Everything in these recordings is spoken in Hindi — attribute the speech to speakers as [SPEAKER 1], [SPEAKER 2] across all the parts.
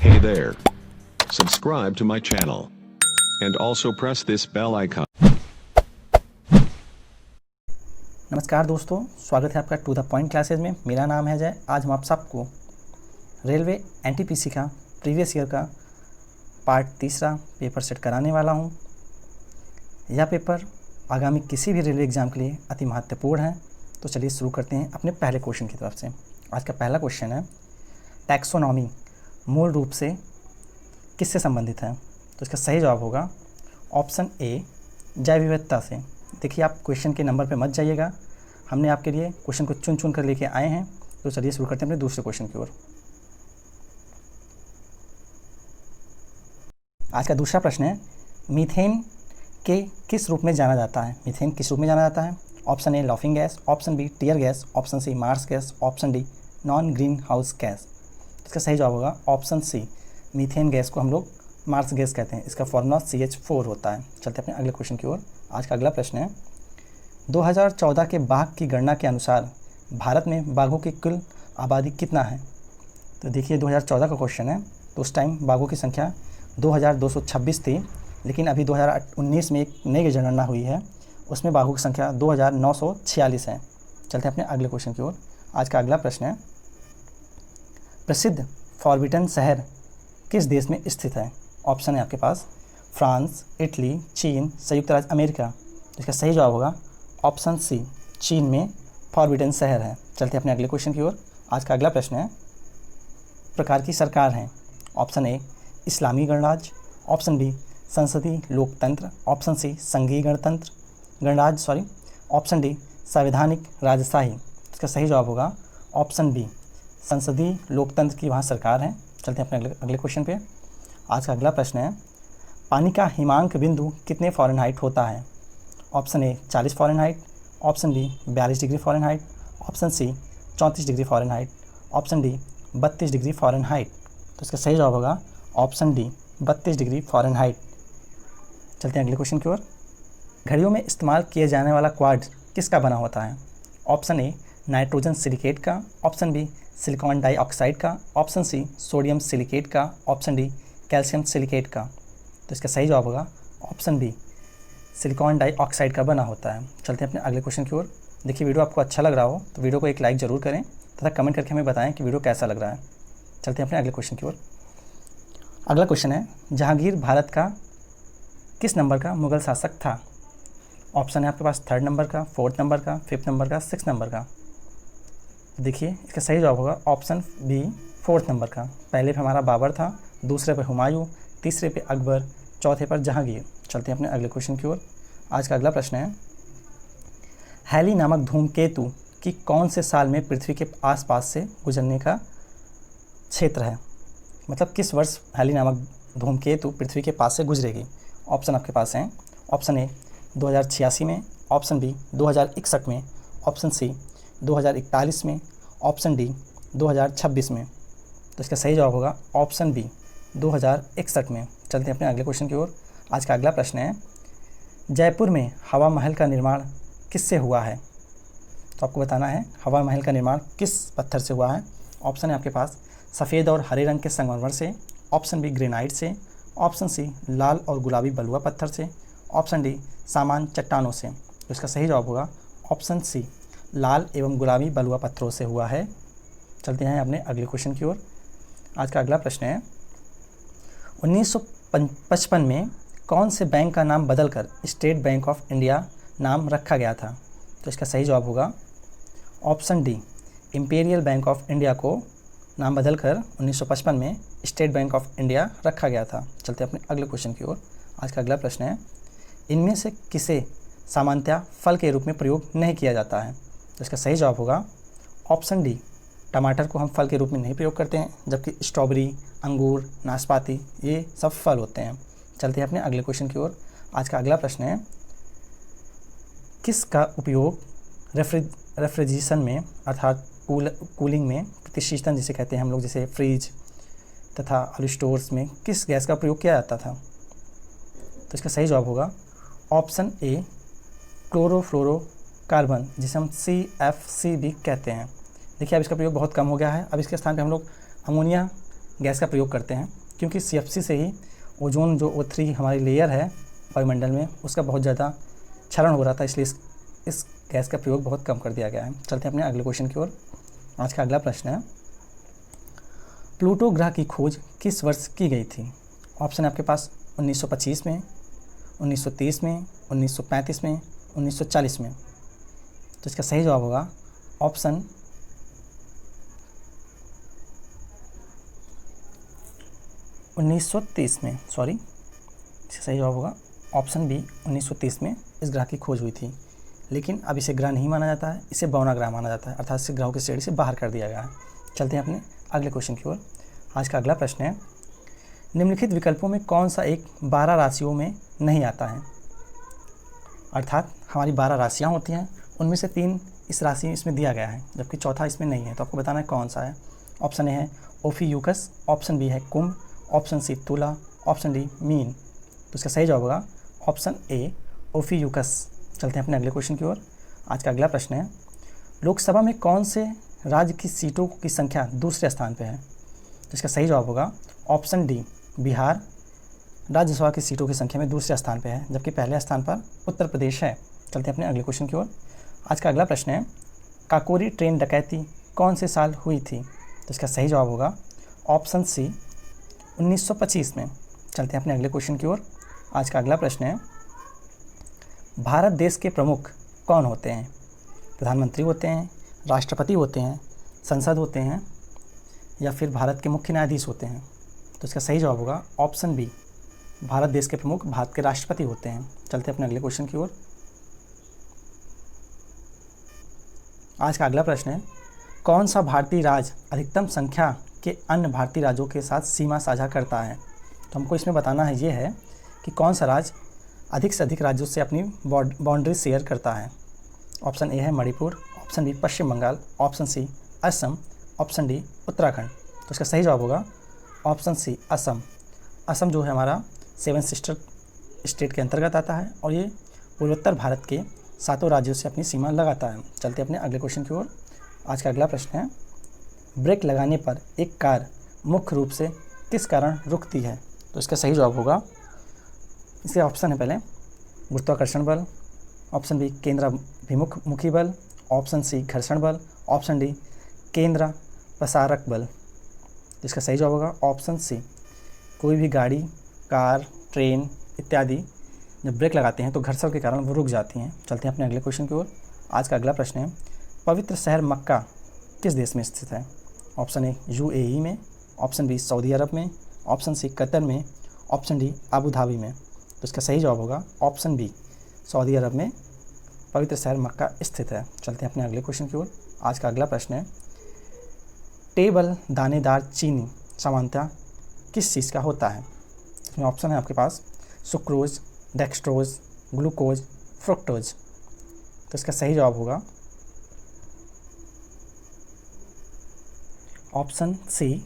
[SPEAKER 1] Hey there. Subscribe to my channel. And also press this bell icon.
[SPEAKER 2] नमस्कार दोस्तों, स्वागत है आपका टू द पॉइंट क्लासेज में। मेरा नाम है अजय। आज हम आप सबको रेलवे एनटीपीसी का प्रीवियस ईयर का पार्ट तीसरा पेपर सेट कराने वाला हूं। यह पेपर आगामी किसी भी रेलवे एग्ज़ाम के लिए अति महत्वपूर्ण है। तो चलिए शुरू करते हैं अपने पहले क्वेश्चन की तरफ से। आज का पहला क्वेश्चन है, टैक्सोनॉमी मूल रूप से किससे संबंधित है? तो इसका सही जवाब होगा ऑप्शन ए, जैव विविधता से। देखिए, आप क्वेश्चन के नंबर पे मत जाइएगा, हमने आपके लिए क्वेश्चन को चुन चुन कर लेके आए हैं। तो चलिए शुरू करते हैं अपने दूसरे क्वेश्चन की ओर। आज का दूसरा प्रश्न है, मीथेन के किस रूप में जाना जाता है? मीथेन किस रूप में जाना जाता है? Option A laughing gas, option B tear gas, option C marsh gas, option D non greenhouse gas. इसका सही जवाब होगा ऑप्शन सी, मीथेन गैस को हम लोग मार्स गैस कहते हैं। इसका फॉर्मूला CH4 होता है। चलते अपने अगले क्वेश्चन की ओर। आज का अगला प्रश्न है, 2014 के बाघ की गणना के अनुसार भारत में बाघों की कुल आबादी कितना है? तो देखिए, 2014 का क्वेश्चन है, तो उस टाइम बाघों की संख्या 2226 थी, लेकिन अभी 2019 में एक नई जनगणना हुई है, उसमें बाघों की संख्या 2946 है। चलते हैं अपने अगले क्वेश्चन की ओर। आज का अगला प्रश्न है, प्रसिद्ध फॉरबिटन शहर किस देश में स्थित है? ऑप्शन है आपके पास फ्रांस, इटली, चीन, संयुक्त राज्य अमेरिका। इसका सही जवाब होगा ऑप्शन सी, चीन में फॉरबिटन शहर है। चलते हैं अपने अगले क्वेश्चन की ओर। आज का अगला प्रश्न है, प्रकार की सरकार है? ऑप्शन ए इस्लामी गणराज्य, ऑप्शन बी संसदीय लोकतंत्र, ऑप्शन सी संघीय गणराज्य, ऑप्शन डी संवैधानिक राजशाही। इसका सही जवाब होगा ऑप्शन बी, संसदीय लोकतंत्र की वहाँ सरकार है। चलते हैं अपने अगले क्वेश्चन पे। आज का अगला प्रश्न है, पानी का हिमांक बिंदु कितने फ़ारेनहाइट होता है? Option A 40 Fahrenheit, option B 42 degree Fahrenheit, option C 34 degree Fahrenheit, option D 32 degree Fahrenheit. तो इसका सही जवाब होगा ऑप्शन डी 32 डिग्री फ़ारेनहाइट। चलते हैं अगले क्वेश्चन की ओर। घड़ियों में इस्तेमाल किए जाने वाला क्वार्ट्ज किसका बना होता है? ऑप्शन ए नाइट्रोजन सिलिकेट का, ऑप्शन बी सिलिकॉन डाइऑक्साइड का, ऑप्शन सी सोडियम सिलिकेट का, ऑप्शन डी कैल्शियम सिलिकेट का। तो इसका सही जवाब होगा ऑप्शन बी, सिलिकॉन डाइऑक्साइड का बना होता है। चलते हैं अपने अगले क्वेश्चन की ओर। देखिए, वीडियो आपको अच्छा लग रहा हो तो वीडियो को एक लाइक ज़रूर करें तथा कमेंट करके हमें बताएं कि वीडियो कैसा लग रहा है। चलते हैं अपने अगले क्वेश्चन की ओर। अगला क्वेश्चन है, जहांगीर भारत का किस नंबर का मुग़ल शासक था? ऑप्शन है आपके पास 3rd नंबर का, 4th नंबर का, 5th नंबर का, 6th नंबर का। देखिए, इसका सही जवाब होगा ऑप्शन बी 4th नंबर का। पहले पे हमारा बाबर था, दूसरे पे हुमायूं, तीसरे पे अकबर, चौथे पर जहांगीर। चलते हैं अपने अगले क्वेश्चन की ओर। आज का अगला प्रश्न है, हैली नामक धूमकेतु की कौन से साल में पृथ्वी के आसपास से गुजरने का क्षेत्र है? मतलब किस वर्ष हैली नामक धूमकेतु पृथ्वी के पास से गुजरेगी? ऑप्शन आपके पास हैं, ऑप्शन ए 2086 में, ऑप्शन बी 2061 में, ऑप्शन सी 2041 में, ऑप्शन डी 2026 में। तो इसका सही जवाब होगा ऑप्शन बी 2061 में। चलते हैं अपने अगले क्वेश्चन की ओर। आज का अगला प्रश्न है, जयपुर में हवा महल का निर्माण किससे हुआ है? तो आपको बताना है हवा महल का निर्माण किस पत्थर से हुआ है। ऑप्शन है आपके पास सफ़ेद और हरे रंग के संगमरमर से, ऑप्शन बी ग्रेनाइट से, ऑप्शन सी लाल और गुलाबी बलुआ पत्थर से, ऑप्शन डी सामान्य चट्टानों से। तो इसका सही जवाब होगा ऑप्शन सी, लाल एवं गुलाबी बलुआ पत्थरों से हुआ है। चलते हैं अपने अगले क्वेश्चन की ओर। आज का अगला प्रश्न है, 1955 में कौन से बैंक का नाम बदलकर स्टेट बैंक ऑफ इंडिया नाम रखा गया था? तो इसका सही जवाब होगा option D, imperial bank of India को नाम बदलकर 1955 में स्टेट बैंक ऑफ इंडिया रखा गया था। चलते हैं अपने अगले क्वेश्चन की ओर। आज का अगला प्रश्न है, इनमें से किसे सामान्यतः फल के रूप में प्रयोग नहीं किया जाता है? तो इसका सही जवाब होगा ऑप्शन डी, टमाटर को हम फल के रूप में नहीं प्रयोग करते हैं, जबकि स्ट्रॉबेरी, अंगूर, नाशपाती ये सब फल होते हैं। चलते हैं अपने अगले क्वेश्चन की ओर। आज का अगला प्रश्न है, किसका उपयोग रेफ्रिजरेशन में अर्थात कूलिंग में, प्रतिशीतन जिसे कहते हैं हम लोग, जैसे फ्रिज तथा अलू स्टोर्स में किस गैस का प्रयोग किया जाता था? तो इसका सही जवाब होगा ऑप्शन ए, क्लोरोफ्लोरोकार्बन, जिसे हम CFC भी कहते हैं। देखिए, अब इसका प्रयोग बहुत कम हो गया है। अब इसके स्थान पे हम लोग अमोनिया गैस का प्रयोग करते हैं, क्योंकि CFC से ही ओजोन जो O3 हमारी लेयर है वायुमंडल में उसका बहुत ज़्यादा क्षरण हो रहा था, इसलिए इस गैस का प्रयोग बहुत कम कर दिया गया है। चलते हैं अपने अगले क्वेश्चन की ओर। आज का अगला प्रश्न है, प्लूटो ग्रह की खोज किस वर्ष की गई थी? ऑप्शन है आपके पास 1925 में, 1930 में, 1935 में, 1940 में। तो इसका सही जवाब होगा ऑप्शन 1930 में, सॉरी, इसका सही जवाब होगा ऑप्शन बी 1930 में इस ग्रह की खोज हुई थी। लेकिन अब इसे ग्रह नहीं माना जाता है, इसे बौना ग्रह माना जाता है, अर्थात इसे ग्रहों की श्रेणी से बाहर कर दिया गया है। चलते हैं अपने अगले क्वेश्चन की ओर। आज का अगला प्रश्न है, निम्नलिखित विकल्पों में कौन सा एक 12 राशियों में नहीं आता है? अर्थात हमारी 12 राशियाँ होती हैं, उनमें से 3 इस राशि इसमें दिया गया है, जबकि चौथा इसमें नहीं है। तो आपको बताना है कौन सा है। ऑप्शन ए है ओफियूकस, ऑप्शन बी है कुंभ, ऑप्शन सी तुला, ऑप्शन डी मीन। तो इसका सही जवाब होगा ऑप्शन ए ओफियूकस। चलते हैं अपने अगले क्वेश्चन की ओर। आज का अगला प्रश्न है, लोकसभा में कौन से राज्य की सीटों की संख्या दूसरे स्थान पर है? तो इसका सही जवाब होगा ऑप्शन डी बिहार राज्यसभा की सीटों की संख्या में दूसरे स्थान पर है, जबकि पहले स्थान पर उत्तर प्रदेश है। चलते हैं अपने अगले क्वेश्चन की ओर। आज का अगला प्रश्न है, काकोरी ट्रेन डकैती कौन से साल हुई थी? तो इसका सही जवाब होगा ऑप्शन सी 1925 में। चलते हैं अपने अगले क्वेश्चन की ओर। आज का अगला प्रश्न है, भारत देश के प्रमुख कौन होते हैं? प्रधानमंत्री होते हैं, राष्ट्रपति होते हैं, संसद होते हैं, या फिर भारत के मुख्य न्यायाधीश होते हैं? तो इसका सही जवाब होगा ऑप्शन बी भारत देश के प्रमुख भारत के राष्ट्रपति होते हैं। चलते हैं अपने अगले क्वेश्चन की ओर। आज का अगला प्रश्न है, कौन सा भारतीय राज्य अधिकतम संख्या के अन्य भारतीय राज्यों के साथ सीमा साझा करता है? तो हमको इसमें बताना है ये है कि कौन सा राज्य अधिक से अधिक राज्यों से अपनी बाउंड्री शेयर करता है। ऑप्शन ए है Manipur, option B Paschim Bangal, option C Assam, option D Uttarakhand. तो इसका सही जवाब होगा ऑप्शन सी असम। असम जो है हमारा 7 सिस्टर स्टेट के अंतर्गत आता है और ये पूर्वोत्तर भारत के 7 राज्यों से अपनी सीमा लगाता है। चलते अपने अगले क्वेश्चन की ओर। आज का अगला प्रश्न है, ब्रेक लगाने पर एक कार मुख्य रूप से किस कारण रुकती है? तो इसका सही जवाब होगा, इसके ऑप्शन है पहले गुरुत्वाकर्षण बल, ऑप्शन बी केंद्राभिमुखी बल, ऑप्शन सी घर्षण बल, ऑप्शन डी केंद्र प्रसारक बल। इसका सही जवाब होगा ऑप्शन सी। कोई भी गाड़ी, कार, ट्रेन इत्यादि जब ब्रेक लगाते हैं तो घर्षण के कारण वो रुक जाती हैं। चलते हैं अपने अगले क्वेश्चन की ओर। आज का अगला प्रश्न है, पवित्र शहर मक्का किस देश में स्थित है? ऑप्शन ए UAE में, ऑप्शन बी सऊदी अरब में, ऑप्शन सी कतर में, ऑप्शन डी अबू धाबी में। तो इसका सही जवाब होगा ऑप्शन बी सऊदी अरब में पवित्र शहर मक्का स्थित है। चलते हैं अपने अगले क्वेश्चन की ओर। आज का अगला प्रश्न है, टेबल दानेदार चीनी सामान्यतः किस चीज़ का होता है? इसमें ऑप्शन है आपके पास सुक्रोज, डेक्सट्रोज, ग्लूकोज, फ्रुक्टोज। तो इसका सही जवाब होगा ऑप्शन सी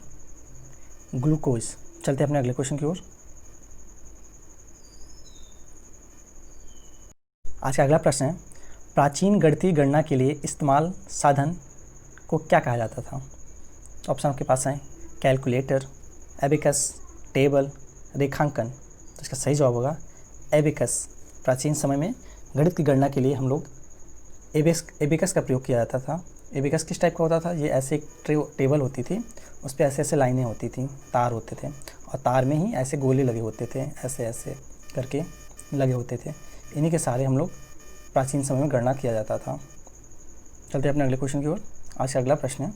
[SPEAKER 2] ग्लूकोज। चलते हैं अपने अगले क्वेश्चन की ओर। आज का अगला प्रश्न है, प्राचीन गणितीय गणना के लिए इस्तेमाल साधन को क्या कहा जाता था? ऑप्शन आपके पास है कैलकुलेटर, एबिकस, टेबल, रेखांकन। तो इसका सही जवाब होगा एबिकस। प्राचीन समय में गणित की गणना के लिए हम लोग एबिकस का प्रयोग किया जाता था। एबिकस किस टाइप का होता था? ये ऐसे एक टेबल होती थी, उस पर ऐसे ऐसे लाइनें होती थी, तार होते थे और तार में ही ऐसे गोले लगे होते थे, ऐसे ऐसे करके लगे होते थे। इन्हीं के सहारे हम लोग प्राचीन समय में गणना किया जाता था। चलते हैं अपने अगले क्वेश्चन की ओर। आज का अगला प्रश्न है,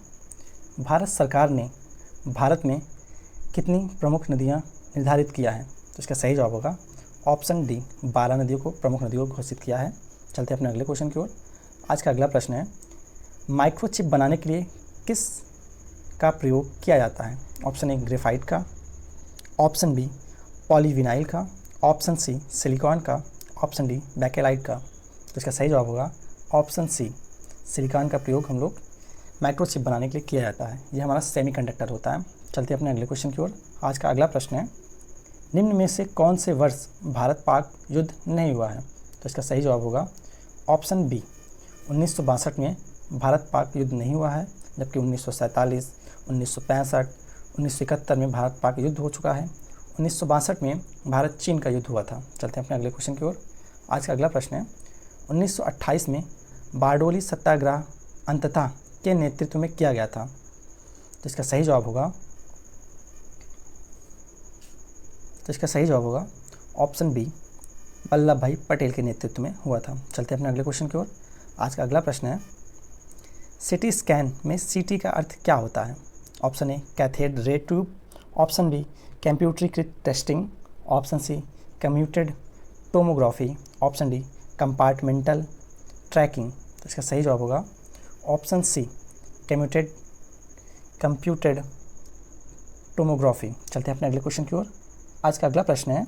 [SPEAKER 2] भारत सरकार ने भारत में कितनी प्रमुख नदियाँ निर्धारित किया है? तो इसका सही जवाब होगा ऑप्शन डी 12 नदियों को प्रमुख नदियों को घोषित किया है। चलते हैं अपने अगले क्वेश्चन की ओर। आज का अगला प्रश्न है, माइक्रोचिप बनाने के लिए किस का प्रयोग किया जाता है? ऑप्शन ए ग्रेफाइट का, ऑप्शन बी पॉलीविनाइल का, ऑप्शन सी सिलिकॉन का, ऑप्शन डी बैकेलाइट का। तो इसका सही जवाब होगा ऑप्शन सी सिलिकॉन का प्रयोग हम लोग माइक्रोचिप बनाने के लिए किया जाता है। ये हमारा सेमीकंडक्टर होता है। चलते हैं अपने अगले क्वेश्चन की ओर। आज का अगला प्रश्न है, निम्न में से कौन से वर्ष भारत पाक युद्ध नहीं हुआ है? तो इसका सही जवाब होगा ऑप्शन बी 1962 में भारत पाक युद्ध नहीं हुआ है, जबकि 1947, 1965, 1971 में भारत पाक युद्ध हो चुका है। 1962 में भारत चीन का युद्ध हुआ था। चलते हैं अपने अगले क्वेश्चन की ओर। आज का अगला प्रश्न है 1928 में बारडोली सत्याग्रह अंततः के नेतृत्व में किया गया था। तो इसका सही जवाब होगा ऑप्शन बी, वल्लभ भाई पटेल के नेतृत्व में हुआ था। चलते हैं अपने अगले क्वेश्चन की ओर। आज का अगला प्रश्न है सिटी स्कैन में सीटी का अर्थ क्या होता है? Option A cathode ray tube, option B कंप्यूटरीकृत testing, option C computed tomography, option D compartmental tracking. तो इसका सही जवाब होगा ऑप्शन सी कंप्यूटेड टोमोग्राफी। चलते हैं अपने अगले क्वेश्चन की ओर। आज का अगला प्रश्न है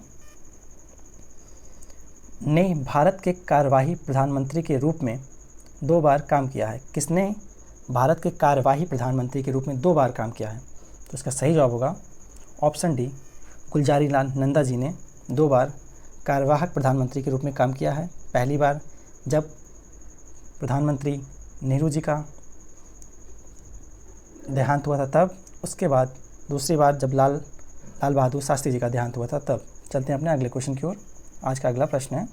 [SPEAKER 2] ने भारत के कार्यवाही प्रधानमंत्री के रूप में 2 बार काम किया है? किसने भारत के कार्यवाही प्रधानमंत्री के रूप में 2 बार काम किया है? तो इसका सही जवाब होगा ऑप्शन डी, गुलजारी लाल नंदा जी ने 2 बार कार्यवाहक प्रधानमंत्री के रूप में काम किया है। पहली बार जब प्रधानमंत्री नेहरू जी का देहांत हुआ था तब, उसके बाद दूसरी बार जब लाल बहादुर शास्त्री जी का देहांत हुआ था तब। चलते हैं अपने अगले क्वेश्चन की ओर। आज का अगला प्रश्न है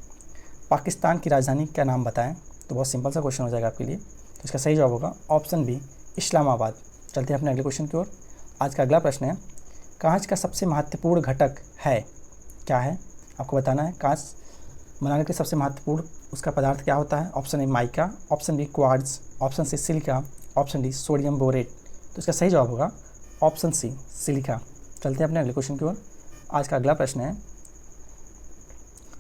[SPEAKER 2] पाकिस्तान की राजधानी का नाम बताएं? तो बहुत सिंपल सा क्वेश्चन हो जाएगा आपके लिए। तो इसका सही जवाब होगा ऑप्शन बी, इस्लामाबाद। चलते हैं अपने अगले क्वेश्चन की ओर। आज का अगला प्रश्न है कांच का सबसे महत्वपूर्ण घटक है क्या है? आपको बताना है कांच बनाने के सबसे महत्वपूर्ण उसका पदार्थ क्या होता है। Option A mica, option B quartz, option C silica, option D sodium borate. तो इसका सही जवाब होगा ऑप्शन सी सिलिका। चलते हैं अपने अगले क्वेश्चन की ओर। आज का अगला प्रश्न है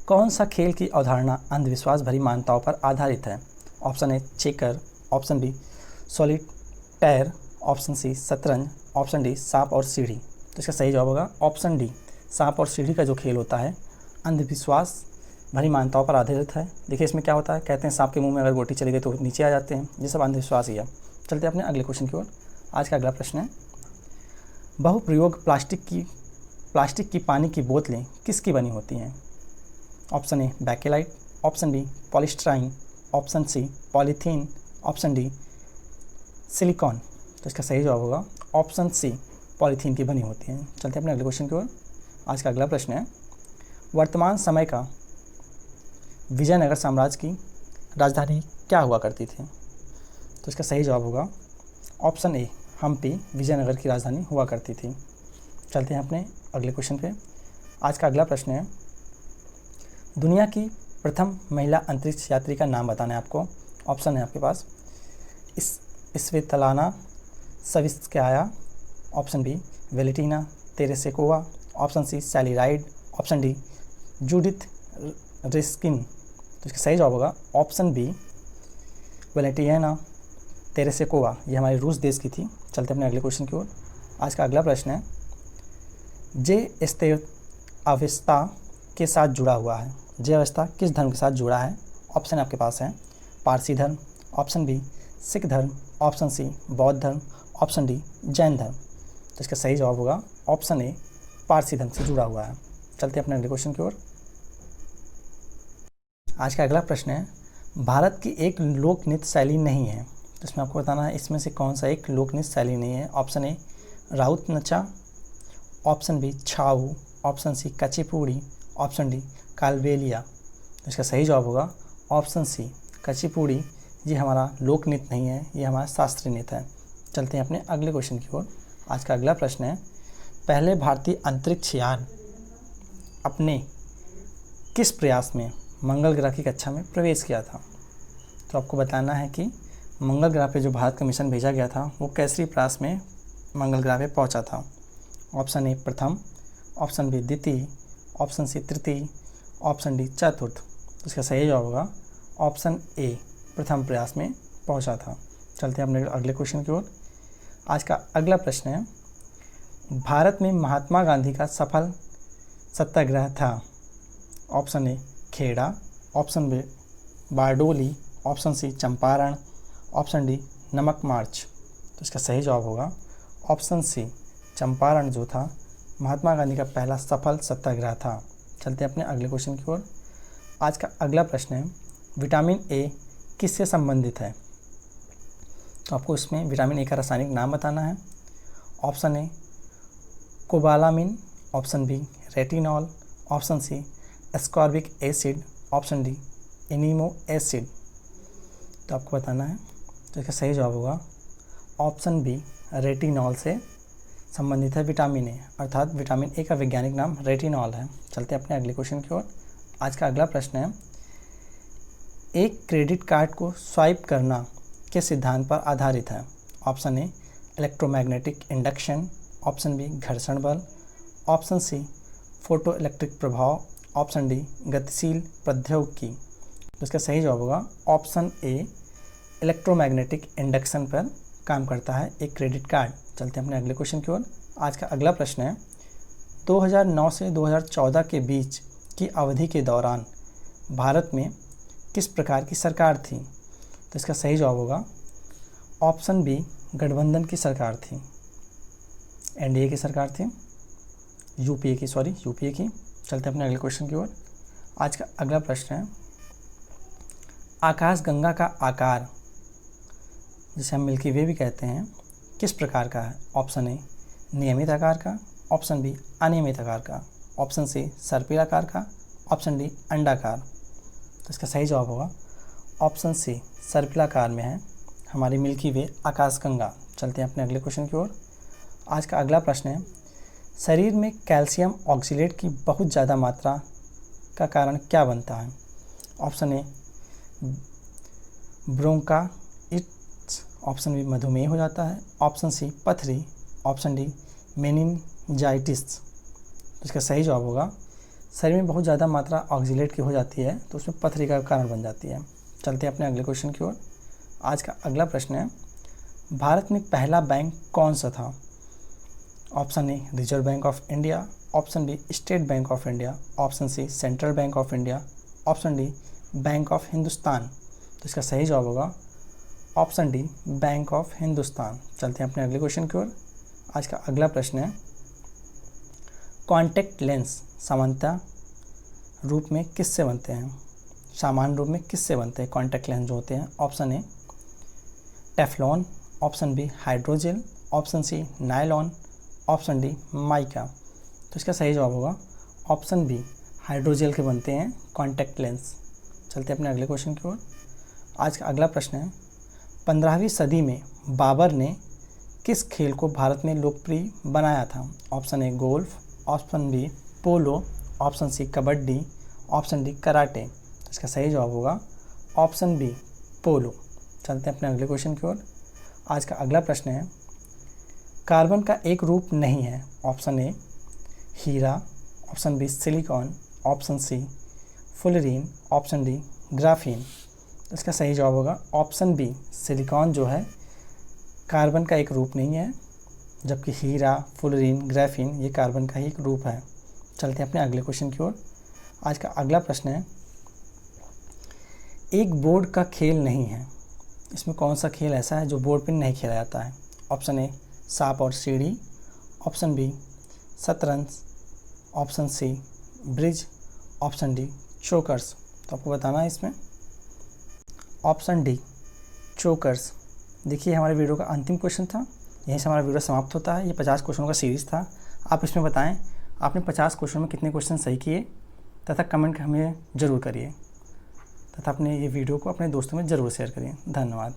[SPEAKER 2] कौन सा खेल की अवधारणा अंधविश्वास भरी मान्यताओं पर आधारित है? Option A checker, option B solitaire, option C शतरंज, ऑप्शन डी सांप और सीढ़ी। तो इसका सही जवाब होगा ऑप्शन डी, सांप और सीढ़ी का जो खेल होता है अंधविश्वास भरी मान्यताओं पर आधारित है। देखिए इसमें क्या होता है, कहते हैं सांप के मुंह में अगर गोटी चली गई तो नीचे आ जाते हैं, ये सब अंधविश्वास ही है। चलते हैं अपने अगले क्वेश्चन की ओर। आज का अगला प्रश्न है बहुप्रयोग प्लास्टिक की पानी की बोतलें किसकी बनी होती हैं? Option A Bakelite, option B polystyrene, option C polythene, option D silicon. तो इसका सही जवाब होगा ऑप्शन सी, पॉलीथीन की बनी होती हैं। चलते हैं अपने अगले क्वेश्चन की ओर। आज का अगला प्रश्न है वर्तमान समय का विजयनगर साम्राज्य की राजधानी क्या हुआ करती थी? तो इसका सही जवाब होगा ऑप्शन ए, हम्पी विजयनगर की राजधानी हुआ करती थी। चलते हैं अपने अगले क्वेश्चन पे। आज का अगला प्रश्न है दुनिया की प्रथम महिला अंतरिक्ष यात्री का नाम बताना है आपको। ऑप्शन है आपके पास Svetlana Savitskaya, option B Valentina Tereshkova, option C Sally Ride, option D Judith Resnik. तो इसका सही जवाब होगा ऑप्शन बी वेलेंटीना तेरेसेकोवा, ये हमारे रूस देश की थी। चलते अपने अगले क्वेश्चन की ओर। आज का अगला प्रश्न है जे अवस्था के साथ जुड़ा हुआ है। जे अवस्था किस धर्म के साथ जुड़ा है? ऑप्शन आपके पास है पारसी धर्म, ऑप्शन बी सिख धर्म, ऑप्शन सी बौद्ध धर्म, ऑप्शन डी जैन धर्म। तो इसका सही जवाब होगा ऑप्शन ए, पारसी धर्म से जुड़ा हुआ है। चलते अपने अगले क्वेश्चन की ओर। आज का अगला प्रश्न है भारत की एक लोक नृत्य शैली नहीं है, तो इसमें आपको बताना है इसमें से कौन सा एक लोक नृत्य शैली नहीं है। Option A Raut Nacha, option B Chhau, option C Kuchipudi, option D Kalbelia. तो इसका सही जवाब होगा ऑप्शन सी कचिपुड़ी। ये हमारा लोक नृत्य नहीं है, ये हमारा शास्त्रीय नृत्य है। चलते हैं अपने अगले क्वेश्चन की ओर। आज का अगला प्रश्न है पहले भारतीय अंतरिक्ष यान अपने किस प्रयास में मंगल ग्रह की कक्षा में प्रवेश किया था? तो आपको बताना है कि मंगल ग्रह पे जो भारत का मिशन भेजा गया था वो कैसे प्रयास में मंगल ग्रह पे पहुंचा था। ऑप्शन ए प्रथम, ऑप्शन बी द्वितीय, ऑप्शन सी तृतीय, ऑप्शन डी चतुर्थ। तो इसका सही जवाब होगा ऑप्शन ए, प्रथम प्रयास में पहुंचा था। चलते हैं अपने अगले क्वेश्चन की ओर। आज का अगला प्रश्न है भारत में महात्मा गांधी का सफल सत्याग्रह था। Option A Kheda, option B Bardoli, option C Champaran, option D नमक मार्च। तो इसका सही जवाब होगा ऑप्शन सी, चंपारण जो था महात्मा गांधी का पहला सफल सत्याग्रह था। चलते हैं अपने अगले क्वेश्चन की ओर। आज का अगला प्रश्न है विटामिन ए किससे संबंधित है? तो आपको इसमें विटामिन ए का रासायनिक नाम बताना है। Option A cobalamin, option B retinol, option C ascorbic acid, option D amino acid. तो आपको बताना है। तो इसका सही जवाब होगा ऑप्शन बी रेटिनॉल से संबंधित है विटामिन ए, अर्थात विटामिन ए का वैज्ञानिक नाम रेटिनॉल है। चलते हैं अपने अगले क्वेश्चन की ओर। आज का अगला प्रश्न है, एक क्रेडिट कार्ड को स्वाइप करना किस सिद्धांत पर आधारित है? Option A electromagnetic induction, option B घर्षण बल, ऑप्शन सी फोटो इलेक्ट्रिक प्रभाव, ऑप्शन डी गतिशील प्रौद्योगिकी। तो इसका सही जवाब होगा ऑप्शन ए इलेक्ट्रोमैग्नेटिक इंडक्शन पर काम करता है एक क्रेडिट कार्ड। चलते हैं अपने अगले क्वेश्चन की ओर। आज का अगला प्रश्न है, 2009 से 2014 के बीच की अवधि के दौरान भारत में किस प्रकार की सरकार थी? तो इसका सही जवाब होगा ऑप्शन बी गठबंधन की सरकार थी, एनडीए की सरकार थी, यूपीए की। चलते हैं अपने अगले क्वेश्चन की ओर। आज का अगला प्रश्न है, आकाशगंगा का आकार, जिसे हम मिल्की वे भी कहते हैं, किस प्रकार का है? ऑप्शन ए नियमित आकार का, ऑप्शन बी अनियमित आकार का, ऑप्शन सी सर्पिलाकार का, ऑप्शन डी अंडाकार। तो इसका सही जवाब होगा ऑप्शन सी सर्पिलाकार में है हमारी मिल्की वे आकाशगंगा। चलते हैं अपने अगले क्वेश्चन की ओर। आज का अगला प्रश्न है, शरीर में कैल्शियम ऑक्सीलेट की बहुत ज़्यादा मात्रा का कारण क्या बनता है? Option A bronchitis, option B मधुमेह हो जाता है, ऑप्शन सी पथरी, ऑप्शन डी मेनिंजाइटिस। तो इसका सही जवाब होगा शरीर में बहुत ज़्यादा मात्रा ऑक्सीलेट की हो जाती है तो उसमें पथरी का कारण बन जाती है। चलते हैं अपने अगले क्वेश्चन की ओर। आज का अगला प्रश्न है, भारत में पहला बैंक कौन सा था? Option A Reserve Bank of India, option B State Bank of India, option C Central Bank of India, option D Bank of Hindustan. तो इसका सही जवाब होगा option D Bank of Hindustan. चलते हैं अपने अगले क्वेश्चन की ओर। आज का अगला प्रश्न है, कॉन्टैक्ट लेंस सामान्यतः रूप में किससे बनते हैं? सामान्य रूप में किससे बनते हैं कॉन्टैक्ट लेंस जो होते हैं? Option A Teflon, option B hydrogel, option C nylon, option D mica. तो इसका सही जवाब होगा ऑप्शन बी हाइड्रोजेल के बनते हैं कॉन्टैक्ट लेंस। चलते हैं अपने अगले क्वेश्चन की ओर। आज का अगला प्रश्न है, 15वीं सदी में बाबर ने किस खेल को भारत में लोकप्रिय बनाया था? Option A golf, option B polo, option C kabaddi, option D karate. तो इसका सही जवाब होगा ऑप्शन बी पोलो। चलते हैं अपने अगले क्वेश्चन की ओर। आज का अगला प्रश्न है, कार्बन का एक रूप नहीं है। ऑप्शन ए हीरा, option B silicon, option C fullerene, option D graphene. तो इसका सही जवाब होगा ऑप्शन बी सिलिकॉन जो है कार्बन का एक रूप नहीं है, जबकि हीरा, फुलरीन, ग्राफीन ये कार्बन का ही एक रूप है। चलते हैं अपने अगले क्वेश्चन की ओर। आज का अगला प्रश्न है, एक बोर्ड का खेल नहीं है, इसमें कौन सा खेल ऐसा है जो बोर्ड पर नहीं खेला जाता है? ऑप्शन ए सांप और सीढ़ी, ऑप्शन बी शतरंज, option C bridge, option D checkers. तो आपको बताना है इसमें ऑप्शन डी चोकर्स। देखिए हमारे वीडियो का अंतिम क्वेश्चन था, यहीं से हमारा वीडियो समाप्त होता है। ये 50 क्वेश्चनों का सीरीज़ था। आप इसमें बताएं आपने 50 क्वेश्चन में कितने क्वेश्चन सही किए तथा कमेंट हमें ज़रूर करिए तथा अपने ये वीडियो को अपने दोस्तों में ज़रूर शेयर करिए। धन्यवाद।